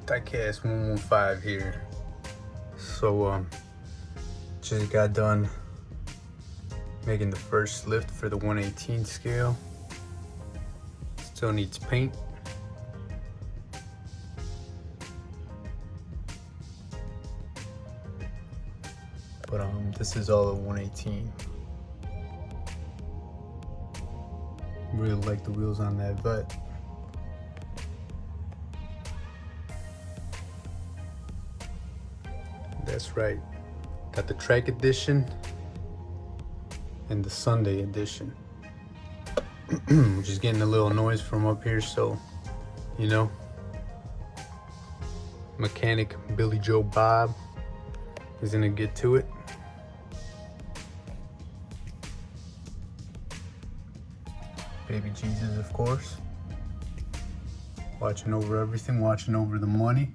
Diecast 115 here. So just got done making the first lift for the 118 scale. Still needs paint. But this is all at 118. Really like the wheels on that Vet. That's right. Got the track edition and the Sunday edition. Just getting a little noise from up here, so you know. Mechanic Billy Joe Bob is gonna get to it. Baby Jesus, of course. Watching over everything, watching over the money.